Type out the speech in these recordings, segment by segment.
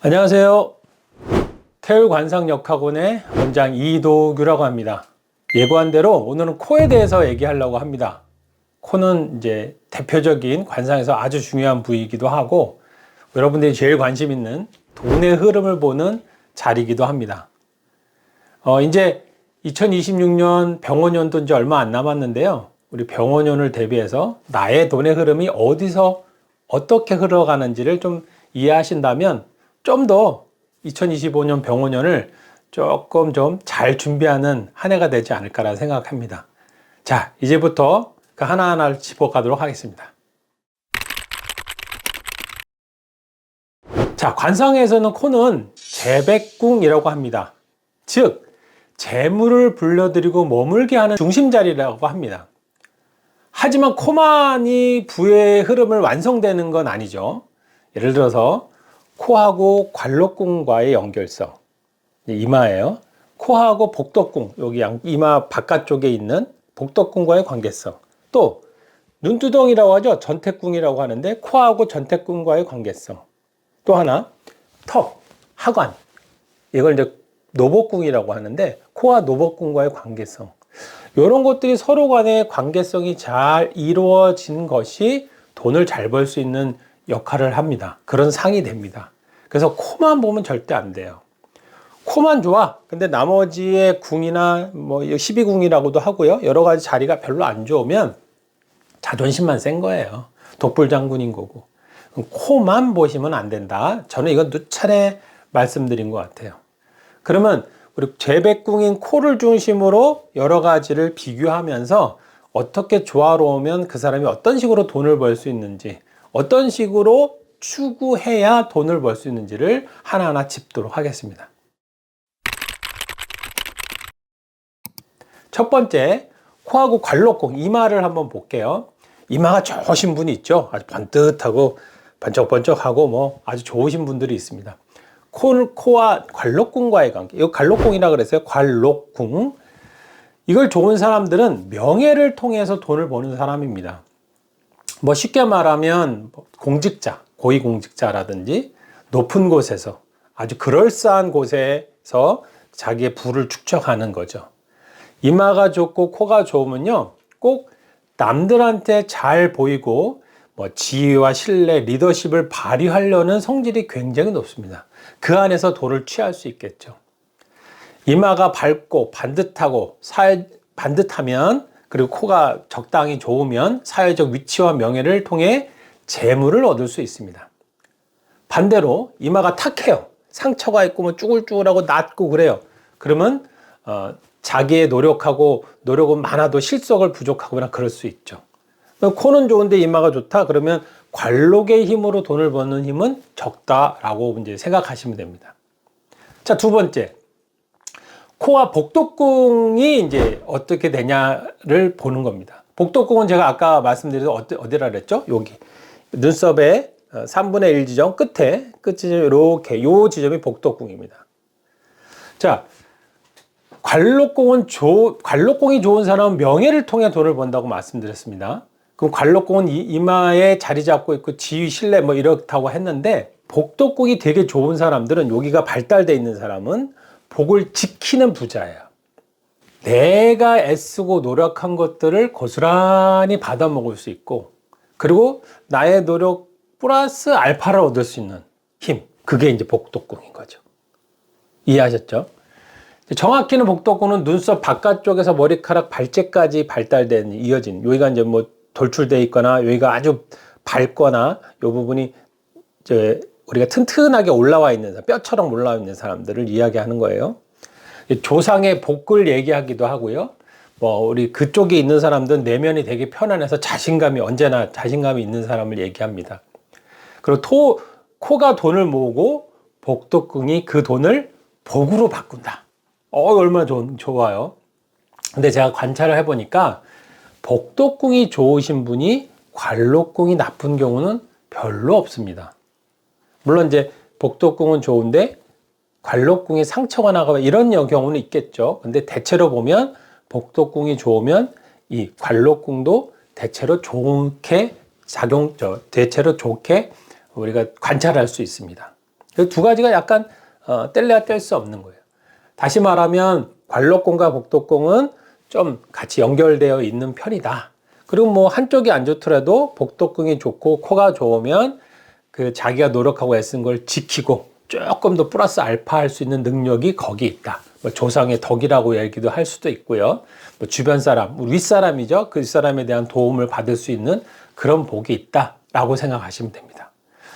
안녕하세요. 태울관상역학원의 원장 이도규라고 합니다. 예고한 대로 오늘은 코에 대해서 얘기하려고 합니다. 코는 이제 대표적인 관상에서 아주 중요한 부위이기도 하고 여러분들이 제일 관심 있는 돈의 흐름을 보는 자리이기도 합니다. 이제 2026년 병원연도 이제 얼마 안 남았는데요. 우리 병원연을 대비해서 나의 돈의 흐름이 어디서 어떻게 흘러가는지를 좀 이해하신다면 좀 더 2025년 병원연을 조금 좀 잘 준비하는 한 해가 되지 않을까라는 생각합니다. 자, 이제부터 그 하나하나를 짚어가도록 하겠습니다. 자, 관상에서는 코는 재백궁이라고 합니다. 즉, 재물을 불러들이고 머물게 하는 중심자리라고 합니다. 하지만 코만이 부의 흐름을 완성되는 건 아니죠. 예를 들어서 코하고 관록궁과의 연결성, 이마예요. 코하고 복덕궁, 여기 이마 바깥쪽에 있는 복덕궁과의 관계성, 또 눈두덩이라고 하죠. 전태궁이라고 하는데 코하고 전태궁과의 관계성, 또 하나 턱, 하관, 이걸 이제 노복궁이라고 하는데 코와 노복궁과의 관계성, 이런 것들이 서로 간의 관계성이 잘 이루어진 것이 돈을 잘 벌 수 있는 역할을 합니다. 그런 상이 됩니다. 그래서 코만 보면 절대 안 돼요. 코만 좋아. 근데 나머지의 궁이나 뭐 12궁이라고도 하고요. 여러 가지 자리가 별로 안 좋으면 자존심만 센 거예요. 독불장군인 거고. 코만 보시면 안 된다. 저는 이건 누차례 말씀드린 것 같아요. 그러면 우리 재백궁인 코를 중심으로 여러 가지를 비교하면서 어떻게 조화로우면 그 사람이 어떤 식으로 돈을 벌 수 있는지, 어떤 식으로 추구해야 돈을 벌 수 있는지를 하나하나 짚도록 하겠습니다. 첫 번째, 코하고 관록궁, 이마를 한번 볼게요. 이마가 좋으신 분이 있죠. 아주 번듯하고 번쩍번쩍하고 뭐 아주 좋으신 분들이 있습니다. 코와 관록궁과의 관계, 이거 관록궁이라 그랬어요. 관록궁. 이걸 좋은 사람들은 명예를 통해서 돈을 버는 사람입니다. 뭐 쉽게 말하면 공직자, 고위공직자라든지 높은 곳에서 아주 그럴싸한 곳에서 자기의 부를 축적하는 거죠. 이마가 좋고 코가 좋으면요, 꼭 남들한테 잘 보이고 뭐 지위와 신뢰, 리더십을 발휘하려는 성질이 굉장히 높습니다. 그 안에서 돈을 취할 수 있겠죠. 이마가 밝고 반듯하고 반듯하면, 그리고 코가 적당히 좋으면 사회적 위치와 명예를 통해 재물을 얻을 수 있습니다. 반대로 이마가 탁해요. 상처가 있고 뭐 쭈글쭈글하고 낮고 그래요. 그러면 자기의 노력은 많아도 실속을 부족하거나 그럴 수 있죠. 코는 좋은데 이마가 좋다 그러면 관록의 힘으로 돈을 버는 힘은 적다라고 이제 생각하시면 됩니다. 자, 두 번째, 코와 복덕궁이 이제 어떻게 되냐를 보는 겁니다. 복덕궁은 제가 아까 말씀드린 어디라 그랬죠? 여기 눈썹의 3분의 1 지점 끝이 이렇게 요 지점이 복덕궁입니다. 자, 관록궁이 좋은 사람은 명예를 통해 돈을 번다고 말씀드렸습니다. 그럼 관록궁은 이마에 자리 잡고 있고 지위, 신뢰 뭐 이렇다고 했는데, 복덕궁이 되게 좋은 사람들은, 여기가 발달되어 있는 사람은 복을 지키는 부자예요. 내가 애쓰고 노력한 것들을 고스란히 받아먹을 수 있고, 그리고 나의 노력 플러스 알파를 얻을 수 있는 힘, 그게 이제 복덕궁인 거죠. 이해하셨죠? 정확히는 복덕궁은 눈썹 바깥쪽에서 머리카락 발재까지 이어진, 여기가 이제 뭐 돌출되어 있거나 여기가 아주 밝거나 이 부분이 이제 우리가 튼튼하게 올라와 있는, 뼈처럼 올라와 있는 사람들을 이야기하는 거예요. 조상의 복을 얘기하기도 하고요. 뭐 우리 그쪽에 있는 사람들은 내면이 되게 편안해서 언제나 자신감이 있는 사람을 얘기합니다. 그리고 코가 돈을 모으고 복덕궁이 그 돈을 복으로 바꾼다. 얼마나 좋아요. 근데 제가 관찰을 해보니까 복덕궁이 좋으신 분이 관록궁이 나쁜 경우는 별로 없습니다. 물론 이제 복덕궁은 좋은데 관록궁이 상처가 나거나 이런 경우는 있겠죠. 근데 대체로 보면 복덕궁이 좋으면 이 관록궁도 대체로 좋게 우리가 관찰할 수 있습니다. 두 가지가 약간 뗄래야 뗄 수 없는 거예요. 다시 말하면 관록공과 복덕공은 좀 같이 연결되어 있는 편이다. 그리고 뭐 한쪽이 안 좋더라도 복덕공이 좋고 코가 좋으면 그 자기가 노력하고 애쓴 걸 지키고 조금 더 플러스 알파 할 수 있는 능력이 거기 있다. 뭐 조상의 덕이라고 얘기도 할 수도 있고요. 뭐 주변 사람, 우리 윗사람이죠. 그 윗사람에 대한 도움을 받을 수 있는 그런 복이 있다라고 생각하시면 됩니다.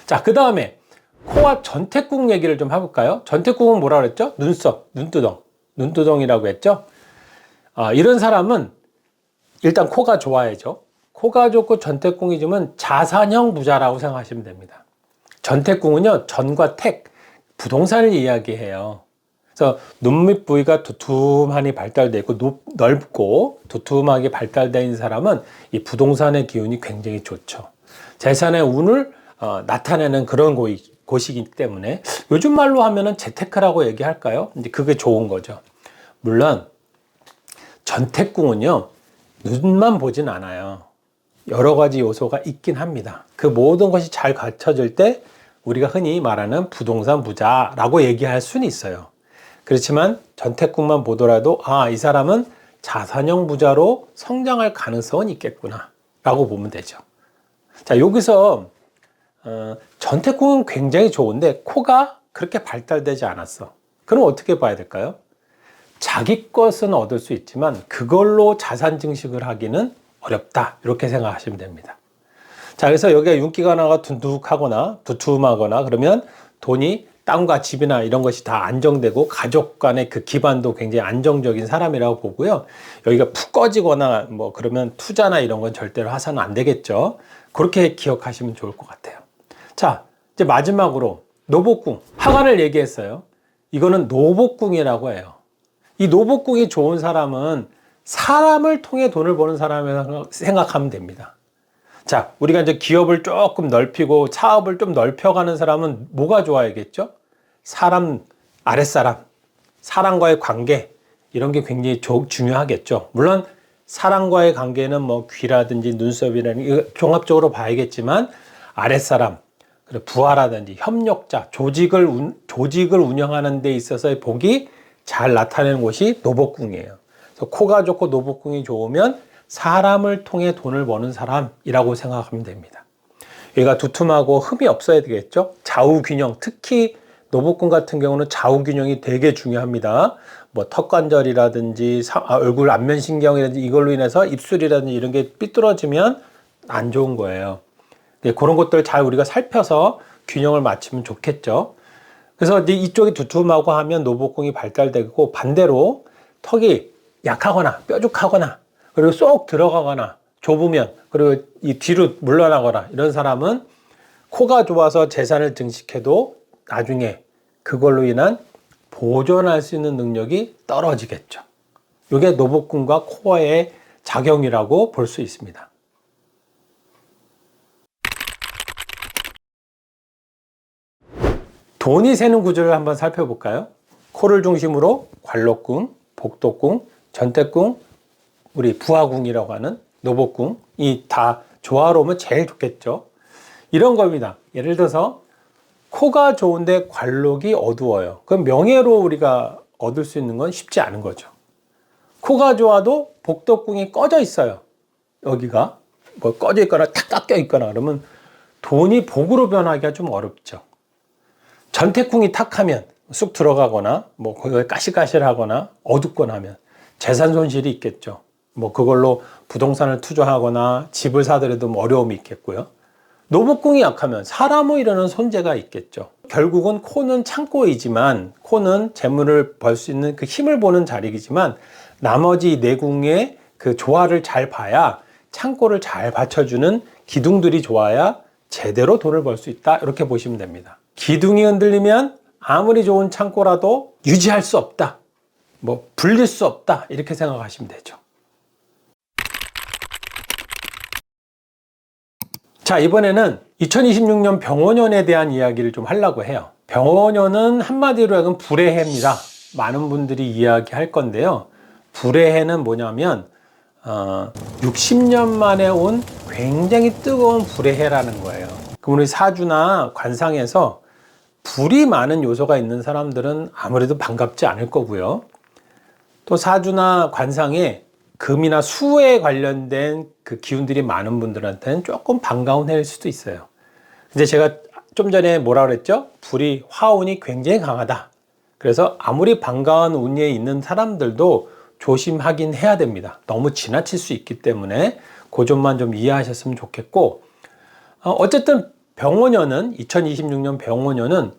자, 그 다음에 코와 전태궁 얘기를 좀 해볼까요? 전태궁은 뭐라 그랬죠? 눈썹, 눈두덩, 눈두덩이라고 했죠? 이런 사람은 일단 코가 좋아야죠. 코가 좋고 전태궁이 좋으면 자산형 부자라고 생각하시면 됩니다. 전태궁은요, 전과 택, 부동산을 이야기해요. 그래서 눈밑 부위가 두툼하니 발달되어 있고 넓고 두툼하게 발달되어 있는 사람은 이 부동산의 기운이 굉장히 좋죠. 재산의 운을 나타내는 그런 곳이기 때문에 요즘 말로 하면은 재테크라고 얘기할까요? 이제 그게 좋은 거죠. 물론 전태궁은요, 눈만 보진 않아요. 여러 가지 요소가 있긴 합니다. 그 모든 것이 잘 갖춰질 때 우리가 흔히 말하는 부동산 부자라고 얘기할 수는 있어요. 그렇지만 전태궁만 보더라도 이 사람은 자산형 부자로 성장할 가능성은 있겠구나 라고 보면 되죠. 자, 여기서 전태궁은 굉장히 좋은데 코가 그렇게 발달되지 않았어. 그럼 어떻게 봐야 될까요? 자기 것은 얻을 수 있지만 그걸로 자산 증식을 하기는 어렵다, 이렇게 생각하시면 됩니다. 자, 그래서 여기가 윤기가 나가 둔득하거나 두툼하거나 그러면 돈이 땅과 집이나 이런 것이 다 안정되고 가족 간의 그 기반도 굉장히 안정적인 사람이라고 보고요. 여기가 푹 꺼지거나 뭐 그러면 투자나 이런 건 절대로 하서는 안 되겠죠. 그렇게 기억하시면 좋을 것 같아요. 자, 이제 마지막으로 노복궁, 하관을 얘기했어요. 이거는 노복궁이라고 해요. 이 노복궁이 좋은 사람은 사람을 통해 돈을 버는 사람이라고 생각하면 됩니다. 자, 우리가 이제 기업을 조금 넓히고 사업을 좀 넓혀가는 사람은 뭐가 좋아야겠죠? 사람, 아랫사람, 사람과의 관계, 이런 게 굉장히 중요하겠죠. 물론 사람과의 관계는 뭐 귀라든지 눈썹이라든지 이거 종합적으로 봐야겠지만 아랫사람, 그리고 부하라든지 협력자, 조직을 운영하는 데 있어서의 복이 잘 나타내는 곳이 노복궁이에요. 그래서 코가 좋고 노복궁이 좋으면 사람을 통해 돈을 버는 사람이라고 생각하면 됩니다. 얘가 두툼하고 흠이 없어야 되겠죠. 좌우 균형, 특히 노복궁 같은 경우는 좌우 균형이 되게 중요합니다. 뭐 턱관절이라든지 얼굴 안면신경이라든지 이걸로 인해서 입술이라든지 이런 게 삐뚤어지면 안 좋은 거예요. 그런 것들을 잘 우리가 살펴서 균형을 맞추면 좋겠죠. 그래서 이쪽이 두툼하고 하면 노복궁이 발달되고, 반대로 턱이 약하거나 뾰족하거나 그리고 쏙 들어가거나 좁으면, 그리고 이 뒤로 물러나거나 이런 사람은 코가 좋아서 재산을 증식해도 나중에 그걸로 인한 보존할 수 있는 능력이 떨어지겠죠. 이게 노복궁과 코어의 작용이라고 볼 수 있습니다. 돈이 새는 구조를 한번 살펴볼까요? 코를 중심으로 관록궁, 복덕궁, 전태궁, 우리 부하궁이라고 하는 노복궁이 다 조화로우면 제일 좋겠죠. 이런 겁니다. 예를 들어서 코가 좋은데 관록이 어두워요. 그럼 명예로 우리가 얻을 수 있는 건 쉽지 않은 거죠. 코가 좋아도 복덕궁이 꺼져 있어요. 여기가 뭐 꺼져 있거나 탁 깎여 있거나 그러면 돈이 복으로 변하기가 좀 어렵죠. 전태궁이 탁하면 쑥 들어가거나 뭐 거기가 까실까실하거나 어둡거나 하면 재산 손실이 있겠죠. 뭐 그걸로 부동산을 투자하거나 집을 사더라도 뭐 어려움이 있겠고요. 노복궁이 약하면 사람을 이루는 손재가 있겠죠. 결국은 코는 창고이지만, 코는 재물을 벌 수 있는 그 힘을 보는 자리이지만, 나머지 내궁의 그 조화를 잘 봐야, 창고를 잘 받쳐주는 기둥들이 좋아야 제대로 돈을 벌 수 있다, 이렇게 보시면 됩니다. 기둥이 흔들리면 아무리 좋은 창고라도 유지할 수 없다, 뭐 불릴 수 없다, 이렇게 생각하시면 되죠. 자, 이번에는 2026년 병원년에 대한 이야기를 좀 하려고 해요. 병원년은 한마디로 하면 불의 해입니다. 많은 분들이 이야기할 건데요. 불의 해는 뭐냐면 60년 만에 온 굉장히 뜨거운 불의 해라는 거예요. 그럼 우리 사주나 관상에서 불이 많은 요소가 있는 사람들은 아무래도 반갑지 않을 거고요. 또 사주나 관상에 금이나 수에 관련된 그 기운들이 많은 분들한테는 조금 반가운 해일 수도 있어요. 근데 제가 좀 전에 뭐라 그랬죠? 불이 화운이 굉장히 강하다. 그래서 아무리 반가운 운에 있는 사람들도 조심하긴 해야 됩니다. 너무 지나칠 수 있기 때문에 그 점만 좀 이해하셨으면 좋겠고, 어쨌든 병원년은 2026년 병원년은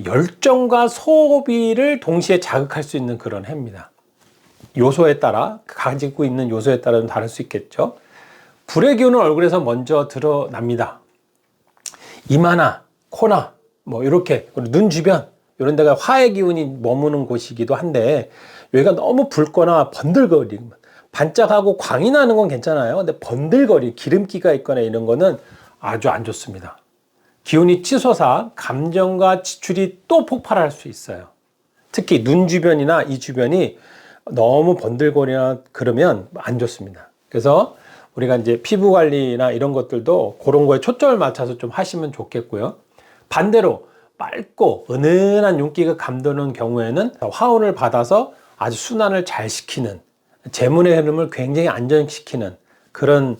열정과 소비를 동시에 자극할 수 있는 그런 해입니다. 요소에 따라 가지고 있는 요소에 따라 좀 다를 수 있겠죠. 불의 기운은 얼굴에서 먼저 드러납니다. 이마나 코나 뭐 이렇게 눈 주변 이런 데가 화의 기운이 머무는 곳이기도 한데 여기가 너무 붉거나 번들거리고 반짝하고 광이 나는 건 괜찮아요. 근데 번들거리 기름기가 있거나 이런 거는 아주 안 좋습니다. 기운이 치솟아 감정과 지출이 또 폭발할 수 있어요. 특히 눈 주변이나 이 주변이 너무 번들거리나 그러면 안 좋습니다. 그래서 우리가 이제 피부 관리나 이런 것들도 그런 거에 초점을 맞춰서 좀 하시면 좋겠고요. 반대로 맑고 은은한 윤기가 감도는 경우에는 화운을 받아서 아주 순환을 잘 시키는, 재문의 흐름을 굉장히 안정시키는 그런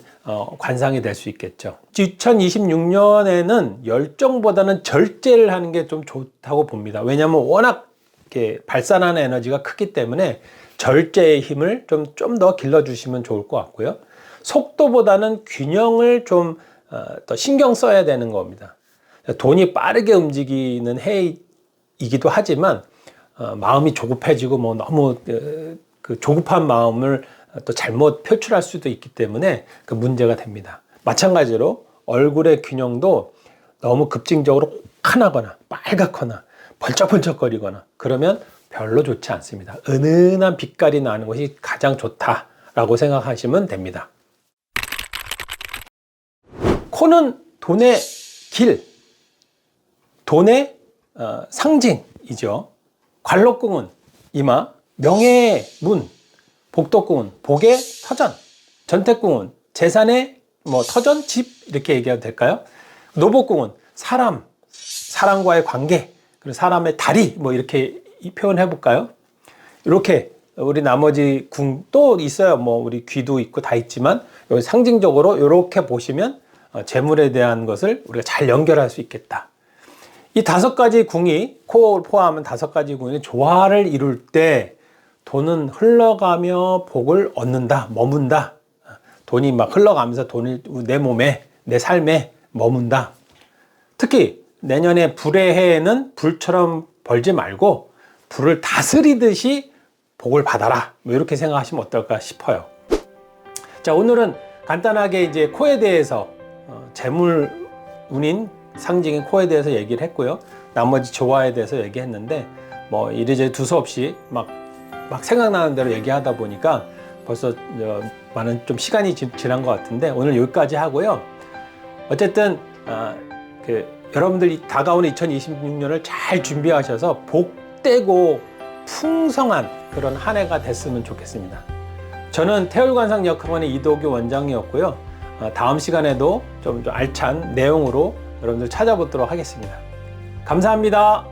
관상이 될 수 있겠죠. 2026년에는 열정보다는 절제를 하는 게 좀 좋다고 봅니다. 왜냐하면 워낙 이렇게 발산하는 에너지가 크기 때문에 절제의 힘을 좀 더 길러주시면 좋을 것 같고요. 속도보다는 균형을 좀 더 신경 써야 되는 겁니다. 돈이 빠르게 움직이는 해이기도 하지만 마음이 조급해지고 뭐 너무 그 조급한 마음을 또 잘못 표출할 수도 있기 때문에 그 문제가 됩니다. 마찬가지로 얼굴의 균형도 너무 급진적으로 환하거나 빨갛거나 번쩍번쩍거리거나 그러면 별로 좋지 않습니다. 은은한 빛깔이 나는 것이 가장 좋다라고 생각하시면 됩니다. 코는 돈의 길, 돈의 상징이죠. 관록궁은 이마, 명예의 문, 복덕궁은 복의 터전, 전택궁은 재산의 터전, 집 이렇게 얘기해도 될까요? 노복궁은 사람과의 관계, 그리고 사람의 다리 이렇게 표현해 볼까요? 이렇게 우리 나머지 궁 또 있어요. 우리 귀도 있고 다 있지만 여기 상징적으로 이렇게 보시면 재물에 대한 것을 우리가 잘 연결할 수 있겠다. 이 5가지 궁이, 코를 포함한 5가지 궁이 조화를 이룰 때 돈은 흘러가며 복을 얻는다, 머문다. 돈이 막 흘러가면서 돈이 내 몸에, 내 삶에 머문다. 특히 내년에 불의 해에는 불처럼 벌지 말고 불을 다스리듯이 복을 받아라. 이렇게 생각하시면 어떨까 싶어요. 자, 오늘은 간단하게 이제 코에 대해서 재물 운인 상징인 코에 대해서 얘기를 했고요. 나머지 조화에 대해서 얘기했는데 이래저래 두서없이 막 생각나는 대로 얘기하다 보니까 벌써 많은 좀 시간이 지난 것 같은데 오늘 여기까지 하고요. 어쨌든 여러분들이 다가오는 2026년을 잘 준비하셔서 복되고 풍성한 그런 한 해가 됐으면 좋겠습니다. 저는 태울관상역학원의 이도규 원장이었고요. 다음 시간에도 좀 알찬 내용으로 여러분들 찾아보도록 하겠습니다. 감사합니다.